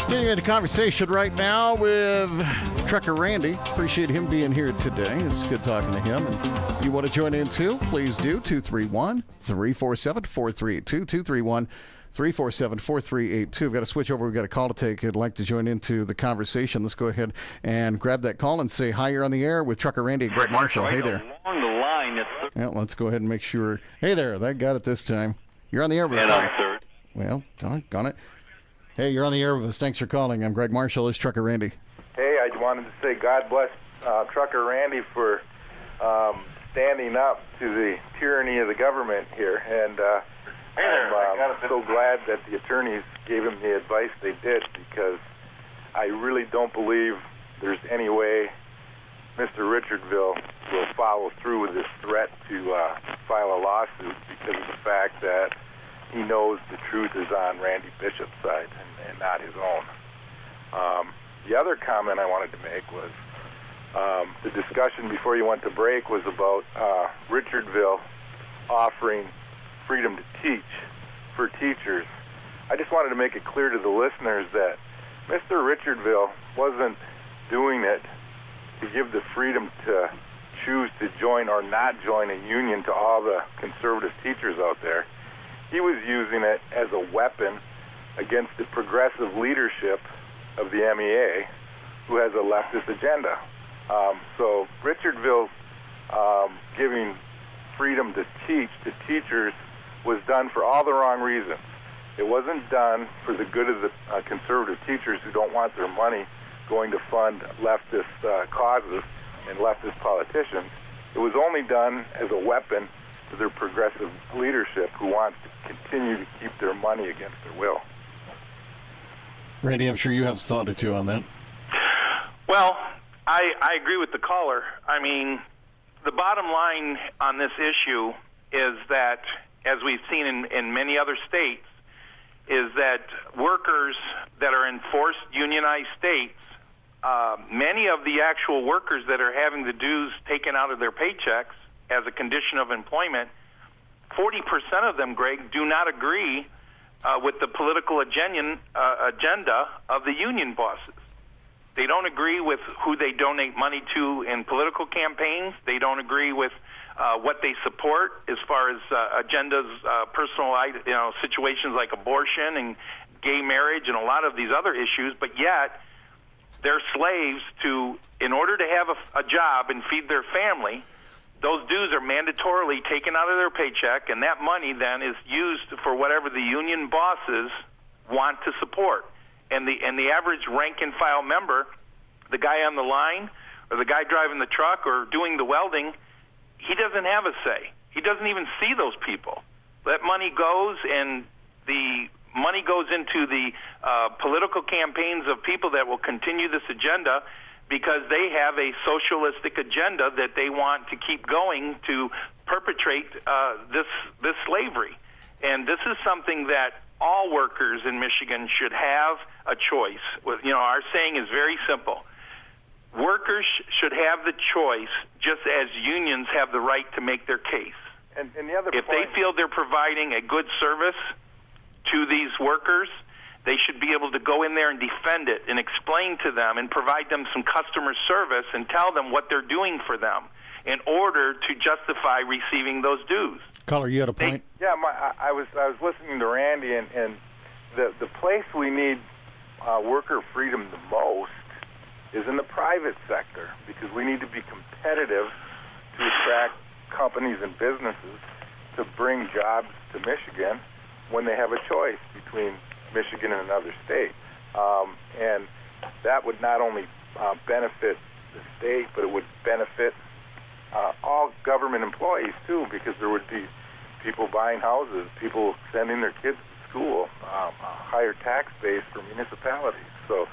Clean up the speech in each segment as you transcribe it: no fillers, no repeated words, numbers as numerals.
Continuing the conversation right now with Trucker Randy. Appreciate him being here today. It's good talking to him. And if you want to join in too, please do. 231-347-4382. 231-347-4382. We've got to switch over. We've got a call to take. I'd like to join into the conversation. Let's go ahead and grab that call and say hi. You're on the air with Trucker Randy and Greg Marshall. Hey there. Along the line, Yeah, let's go ahead and make sure. Hey there. That got it this time. You're on the air with us. and I'm third. Well, doggone it. Hey, you're on the air with us. Thanks for calling. I'm Greg Marshall. It's Trucker Randy. Hey, I wanted to say God bless Trucker Randy for standing up to the tyranny of the government here. And I'm so glad that the attorneys gave him the advice they did, because I really don't believe there's any way Mr. Richardville will follow through with this threat to file a lawsuit, because of the fact that he knows the truth is on Randy Bishop's side and not his own. The other comment I wanted to make was the discussion before you went to break was about Richardville offering freedom to teach for teachers. I just wanted to make it clear to the listeners that Mr. Richardville wasn't doing it to give the freedom to choose to join or not join a union to all the conservative teachers out there. He was using it as a weapon against the progressive leadership of the MEA, who has a leftist agenda. So Richardville's giving freedom to teach to teachers was done for all the wrong reasons. It wasn't done for the good of the conservative teachers who don't want their money going to fund leftist causes and leftist politicians. It was only done as a weapon to their progressive leadership who wants to continue to keep their money against their will. Randy, I'm sure you have a thought or two on that. Well, I agree with the caller. I mean, the bottom line on this issue is that, as we've seen in many other states, is that workers that are in forced unionized states, many of the actual workers that are having the dues taken out of their paychecks as a condition of employment, 40% of them, Greg, do not agree with the political agenda of the union bosses. They don't agree with who they donate money to in political campaigns. They don't agree with what they support as far as agendas, personal situations like abortion and gay marriage and a lot of these other issues, but yet they're slaves to, in order to have a job and feed their family, those dues are mandatorily taken out of their paycheck, and that money then is used for whatever the union bosses want to support. And the average rank and file member, the guy on the line or the guy driving the truck or doing the welding, he doesn't have a say. He doesn't even see those people. That money goes, and the money goes into the political campaigns of people that will continue this agenda, because they have a socialistic agenda that they want to keep going to perpetrate this slavery. And this is something that all workers in Michigan should have a choice. Our saying is very simple. Workers should have the choice, just as unions have the right to make their case. And the other if point, they feel they're providing a good service to these workers, they should be able to go in there and defend it and explain to them and provide them some customer service and tell them what they're doing for them in order to justify receiving those dues. Caller, you had a point? I was listening to Randy, and the place we need worker freedom the most is in the private sector, because we need to be competitive to attract companies and businesses to bring jobs to Michigan when they have a choice between Michigan and another state. And that would not only benefit the state, but it would benefit all government employees too, because there would be people buying houses, people sending their kids to school, a higher tax base for municipalities. So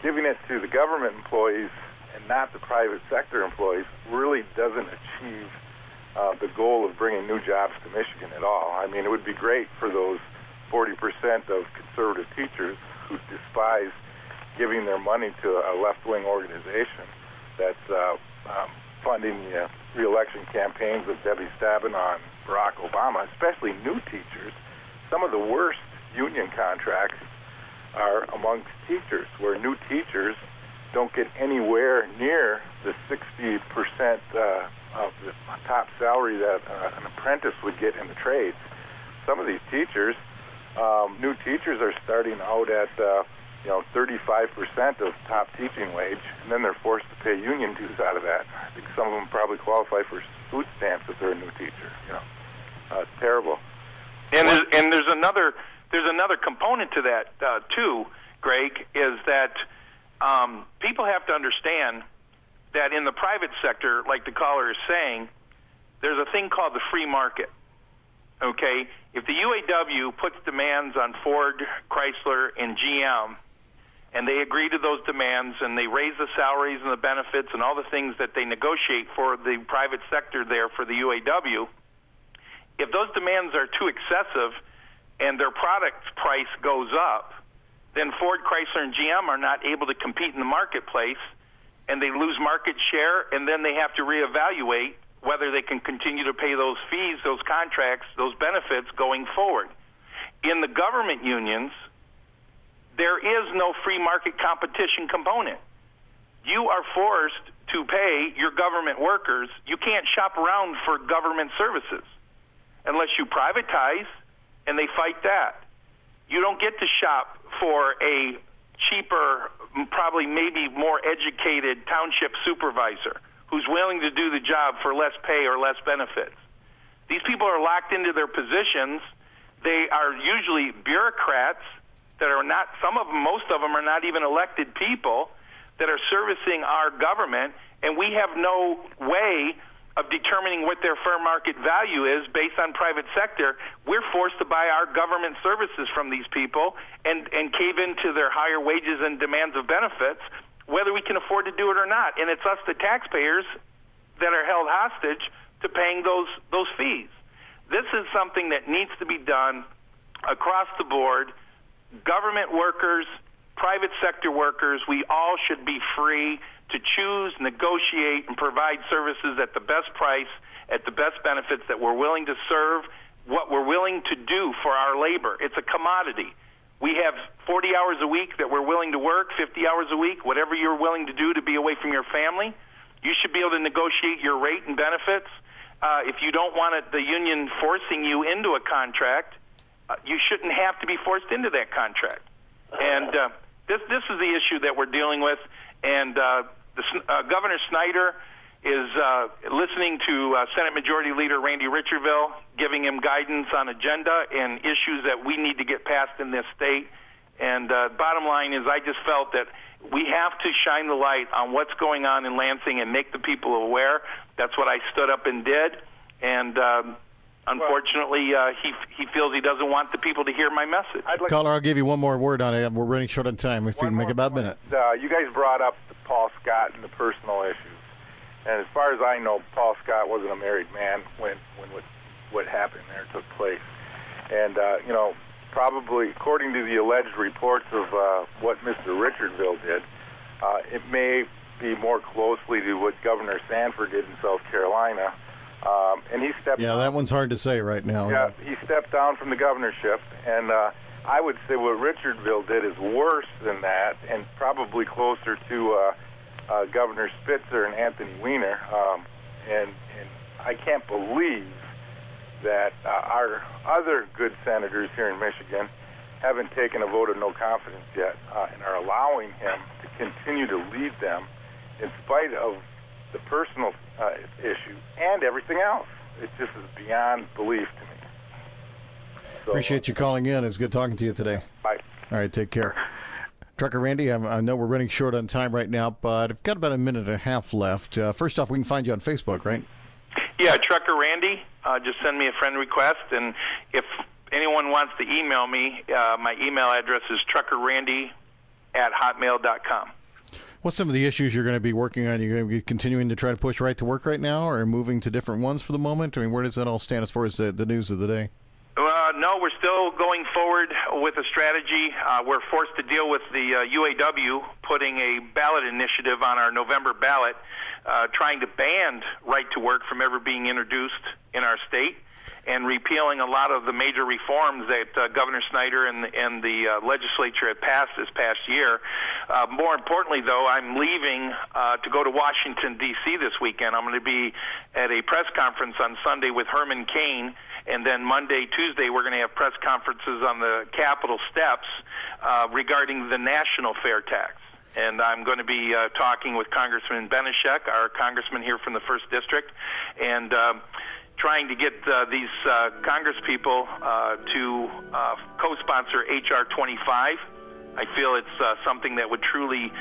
giving it to the government employees and not the private sector employees really doesn't achieve the goal of bringing new jobs to Michigan at all. I mean, it would be great for those 40% of conservative teachers who despise giving their money to a left-wing organization that's funding the re-election campaigns of Debbie Stabenow and Barack Obama, especially new teachers. Some of the worst union contracts are amongst teachers, where new teachers don't get anywhere near the 60% of the top salary that an apprentice would get in the trades. Some of these teachers, new teachers, are starting out at 35% of top teaching wage, and then they're forced to pay union dues out of that. I think some of them probably qualify for food stamps if they're a new teacher. It's terrible. And there's another component to that too, Greg, is that people have to understand that in the private sector, like the caller is saying, there's a thing called the free market. Okay, if the UAW puts demands on Ford, Chrysler, and GM, and they agree to those demands, and they raise the salaries and the benefits and all the things that they negotiate for the private sector there for the UAW, if those demands are too excessive and their product price goes up, then Ford, Chrysler, and GM are not able to compete in the marketplace, and they lose market share, and then they have to reevaluate whether they can continue to pay those fees, those contracts, those benefits going forward. In the government unions, there is no free market competition component. You are forced to pay your government workers. You can't shop around for government services unless you privatize, and they fight that. You don't get to shop for a cheaper, probably maybe more educated township supervisor who's willing to do the job for less pay or less benefits. These people are locked into their positions. They are usually bureaucrats that are not, most of them are not even elected people that are servicing our government, and we have no way of determining what their fair market value is based on private sector. We're forced to buy our government services from these people and cave into their higher wages and demands of benefits, whether we can afford to do it or not. And it's us, the taxpayers, that are held hostage to paying those fees. This is something that needs to be done across the board. Government workers, private sector workers, we all should be free to choose, negotiate, and provide services at the best price, at the best benefits that we're willing to serve, what we're willing to do for our labor. It's a commodity. We have 40 hours a week that we're willing to work, 50 hours a week, whatever you're willing to do to be away from your family. You should be able to negotiate your rate and benefits. If you don't want the union forcing you into a contract, you shouldn't have to be forced into that contract. And this is the issue that we're dealing with. And Governor Snyder is listening to Senate Majority Leader Randy Richardville, giving him guidance on agenda and issues that we need to get passed in this state. And bottom line is, I just felt that we have to shine the light on what's going on in Lansing and make the people aware. That's what I stood up and did. And unfortunately, he feels he doesn't want the people to hear my message. Caller, I'll give you one more word on it. We're running short on time. If we can make about a minute. You guys brought up Paul Scott and the personal issues. And as far as I know, Paul Scott wasn't a married man when what happened there took place. And, probably according to the alleged reports of what Mr. Richardville did, it may be more closely to what Governor Sanford did in South Carolina. And he stepped down. That one's hard to say right now. Yeah, he stepped down from the governorship, and I would say what Richardville did is worse than that, and probably closer to Governor Spitzer and Anthony Weiner. And I can't believe that our other good senators here in Michigan haven't taken a vote of no confidence yet and are allowing him to continue to lead them in spite of the personal issue and everything else. It just is beyond belief to me. So, appreciate you calling in. It's good talking to you today. Bye. All right, take care. Trucker Randy, I know we're running short on time right now, but I've got about a minute and a half left. First off, we can find you on Facebook, right? Yeah, Trucker Randy. Just send me a friend request, and if anyone wants to email me, my email address is truckerrandy@hotmail.com. What's some of the issues you're going to be working on? You're going to be continuing to try to push right to work right now, or moving to different ones for the moment? I mean, where does that all stand as far as the news of the day? No, we're still going forward with a strategy. We're forced to deal with the UAW putting a ballot initiative on our November ballot, trying to ban right to work from ever being introduced in our state. and repealing a lot of the major reforms that Governor Snyder and the legislature had passed this past year. More importantly, though, I'm leaving to go to Washington, D.C. this weekend. I'm going to be at a press conference on Sunday with Herman Cain, and then Monday, Tuesday, we're going to have press conferences on the Capitol steps regarding the national fair tax. And I'm going to be talking with Congressman Benishek, our congressman here from the 1st District, and trying to get these Congress people to co-sponsor H.R. 25. I feel it's something that would truly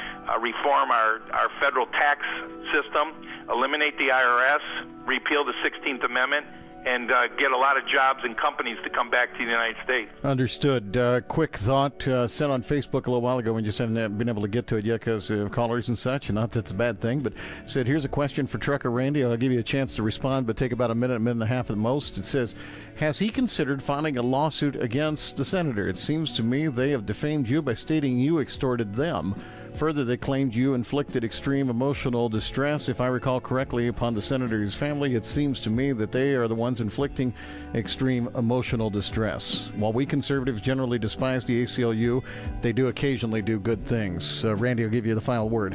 reform our federal tax system, eliminate the IRS, repeal the 16th Amendment, and get a lot of jobs and companies to come back to the United States. Understood. Quick thought sent on Facebook a little while ago. We just haven't been able to get to it yet because of callers and such. Not that it's a bad thing, but said, here's a question for Trucker Randy. I'll give you a chance to respond, but take about a minute and a half at most. It says, has he considered filing a lawsuit against the senator? It seems to me they have defamed you by stating you extorted them. Further, they claimed you inflicted extreme emotional distress. If I recall correctly, upon the senator's family, it seems to me that they are the ones inflicting extreme emotional distress. While we conservatives generally despise the ACLU, they do occasionally do good things. Randy, I'll give you the final word.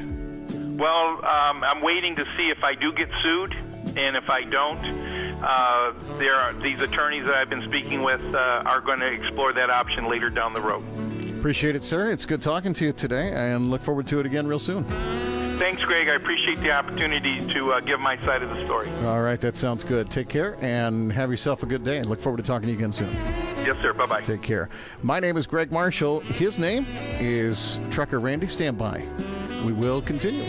Well, I'm waiting to see if I do get sued, and if I don't, there are these attorneys that I've been speaking with are going to explore that option later down the road. Appreciate it, sir. It's good talking to you today, and look forward to it again real soon. Thanks, Greg. I appreciate the opportunity to give my side of the story. All right, that sounds good. Take care, and have yourself a good day, and look forward to talking to you again soon. Yes, sir. Bye-bye. Take care. My name is Greg Marshall. His name is Trucker Randy. Stand by. We will continue.